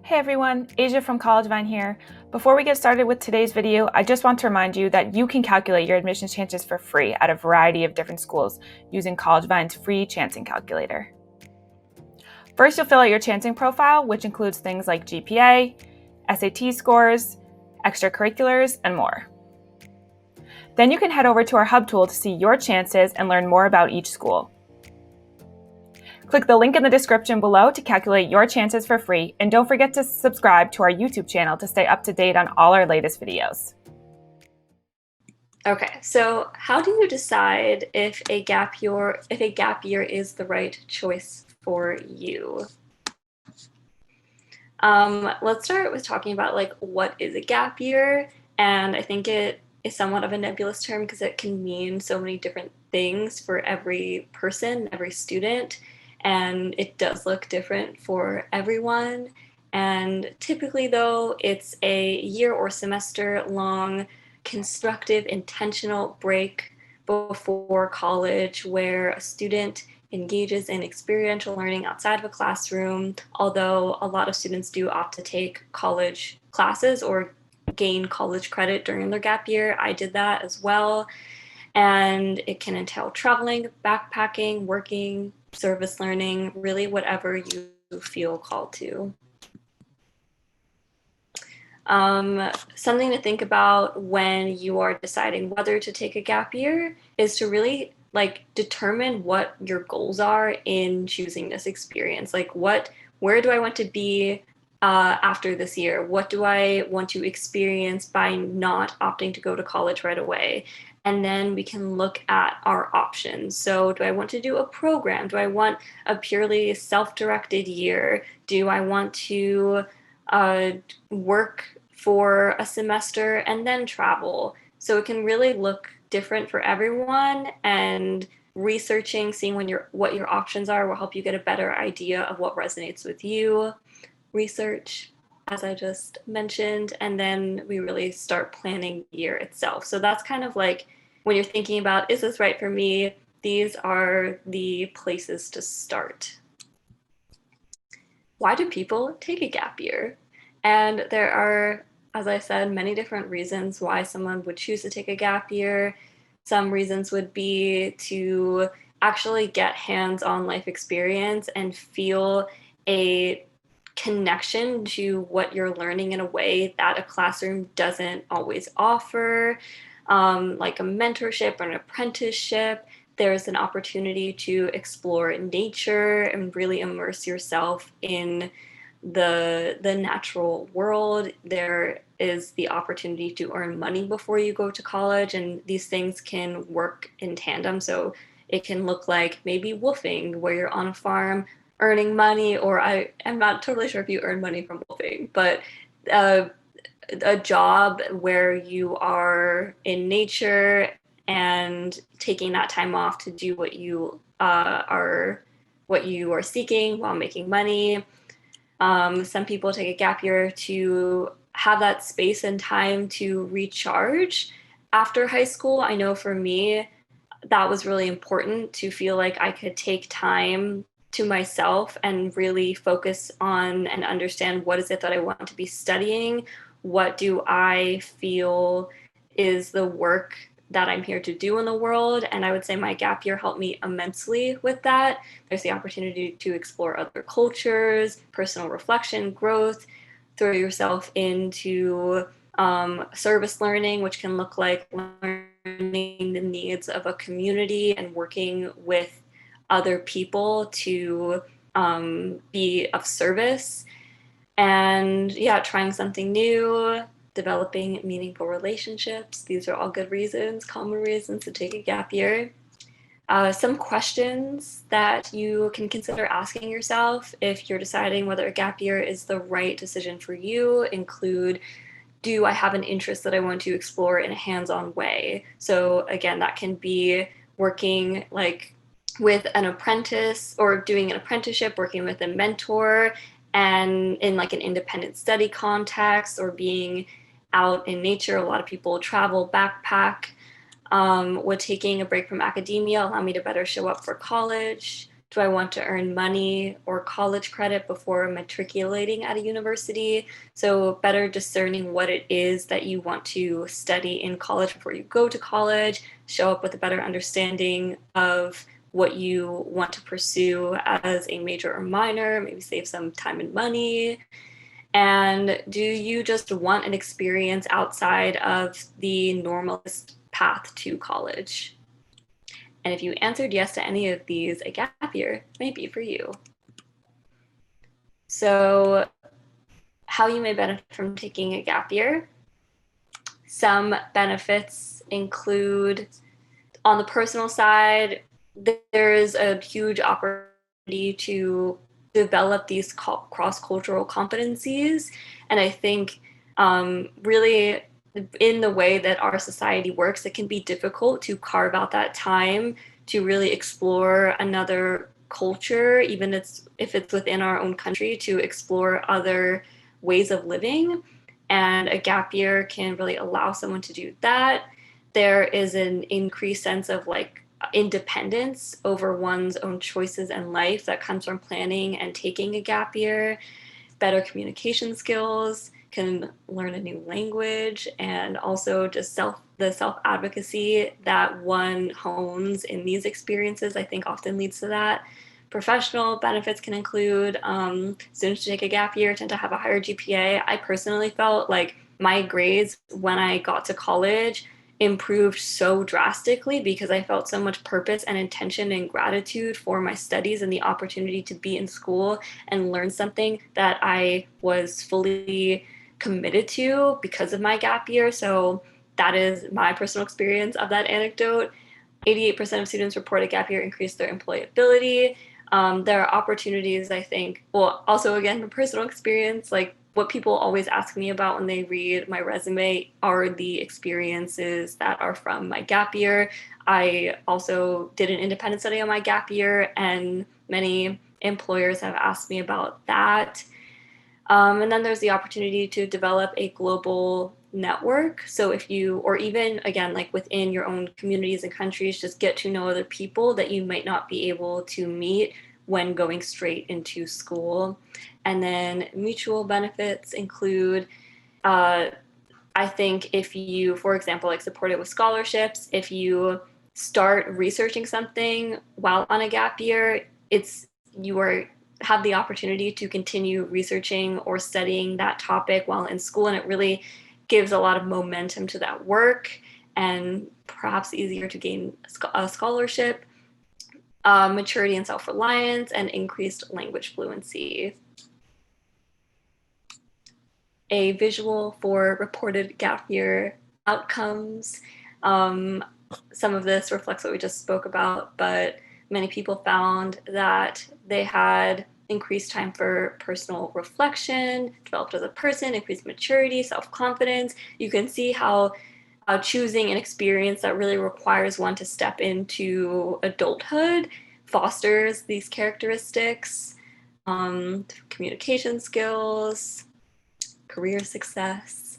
Hey everyone, Asia from CollegeVine here. Before we get started with today's video, I just want to remind you that you can calculate your admissions chances for free at a variety of different schools using CollegeVine's free chancing calculator. First, you'll fill out your chancing profile, which includes things like GPA, SAT scores, extracurriculars, and more. Then you can head over to our hub tool to see your chances and learn more about each school. Click the link in the description below to calculate your chances for free, and don't forget to subscribe to our YouTube channel to stay up to date on all our latest videos. Okay, so how do you decide if a gap year is the right choice for you? Let's start with talking about what is a gap year, and I think it is somewhat of a nebulous term because it can mean so many different things for every person, every student, and it does look different for everyone. And typically, though, it's a year or semester long constructive, intentional break before college where a student engages in experiential learning outside of a classroom, although a lot of students do opt to take college classes or gain college credit during their gap year. I did that as well. And it can entail traveling, backpacking, working, service learning, really whatever you feel called to. Something to think about when you are deciding whether to take a gap year is to really determine what your goals are in choosing this experience. Where do I want to be after this year? What do I want to experience by not opting to go to college right away? And then we can look at our options. So do I want to do a program? Do I want a purely self-directed year? Do I want to work for a semester and then travel? So it can really look different for everyone, and researching, seeing what your options are will help you get a better idea of what resonates with you. Research, as I just mentioned, and then we really start planning the year itself. So that's kind of like when you're thinking about, is this right for me? These are the places to start. Why do people take a gap year? And there are, as I said, many different reasons why someone would choose to take a gap year. Some reasons would be to actually get hands-on life experience and feel a connection to what you're learning in a way that a classroom doesn't always offer, like a mentorship or an apprenticeship. There's an opportunity to explore nature and really immerse yourself in the natural world. There is the opportunity to earn money before you go to college, and these things can work in tandem. So it can look like maybe woofing, where you're on a farm earning money, or I am not totally sure if you earn money from woofing, but a job where you are in nature and taking that time off to do what you are seeking while making money. Some people take a gap year to have that space and time to recharge after high school. I know for me, that was really important to feel like I could take time to myself and really focus on and understand what is it that I want to be studying. What do I feel is the work that I'm here to do in the world? And I would say my gap year helped me immensely with that. There's the opportunity to explore other cultures, personal reflection, growth, throw yourself into service learning, which can look like learning the needs of a community and working with other people to be of service. And yeah, trying something new, developing meaningful relationships. These are all good reasons, common reasons to take a gap year. Some questions that you can consider asking yourself if you're deciding whether a gap year is the right decision for you include, do I have an interest that I want to explore in a hands-on way? So again, that can be working with an apprentice or doing an apprenticeship, working with a mentor, and in an independent study context, or being out in nature. A lot of people travel, backpack. Would taking a break from academia allow me to better show up for college? Do I want to earn money or college credit before matriculating at a university? So better discerning what it is that you want to study in college before you go to college, show up with a better understanding of what you want to pursue as a major or minor, maybe save some time and money. And do you just want an experience outside of the normalist path to college? And if you answered yes to any of these, a gap year may be for you. So, how you may benefit from taking a gap year. Some benefits include, on the personal side, there is a huge opportunity to develop these cross-cultural competencies. And I think really in the way that our society works, it can be difficult to carve out that time to really explore another culture, even if it's within our own country, to explore other ways of living. And a gap year can really allow someone to do that. There is an increased sense of like independence over one's own choices and life that comes from planning and taking a gap year. Better communication skills, can learn a new language, and also just the self advocacy that one hones in these experiences, I think often leads to that. Professional benefits can include students who take a gap year tend to have a higher GPA. I personally felt like my grades when I got to college improved so drastically because I felt so much purpose and intention and gratitude for my studies and the opportunity to be in school and learn something that I was fully committed to because of my gap year. So that is my personal experience of that anecdote. 88% of students report a gap year increased their employability. There are opportunities, I think, well, also again, from personal experience, like what people always ask me about when they read my resume are the experiences that are from my gap year. I also did an independent study on my gap year, and many employers have asked me about that. And then there's the opportunity to develop a global network. So if you, or even again, like within your own communities and countries, just get to know other people that you might not be able to meet when going straight into school. And then mutual benefits include, I think if you, for example, like support it with scholarships, if you start researching something while on a gap year, you are have the opportunity to continue researching or studying that topic while in school, and it really gives a lot of momentum to that work and perhaps easier to gain a scholarship. Maturity and self-reliance, and increased language fluency. A visual for reported gap year outcomes. Some of this reflects what we just spoke about, but many people found that they had increased time for personal reflection, developed as a person, increased maturity, self-confidence. You can see how choosing an experience that really requires one to step into adulthood fosters these characteristics. Communication skills, career success.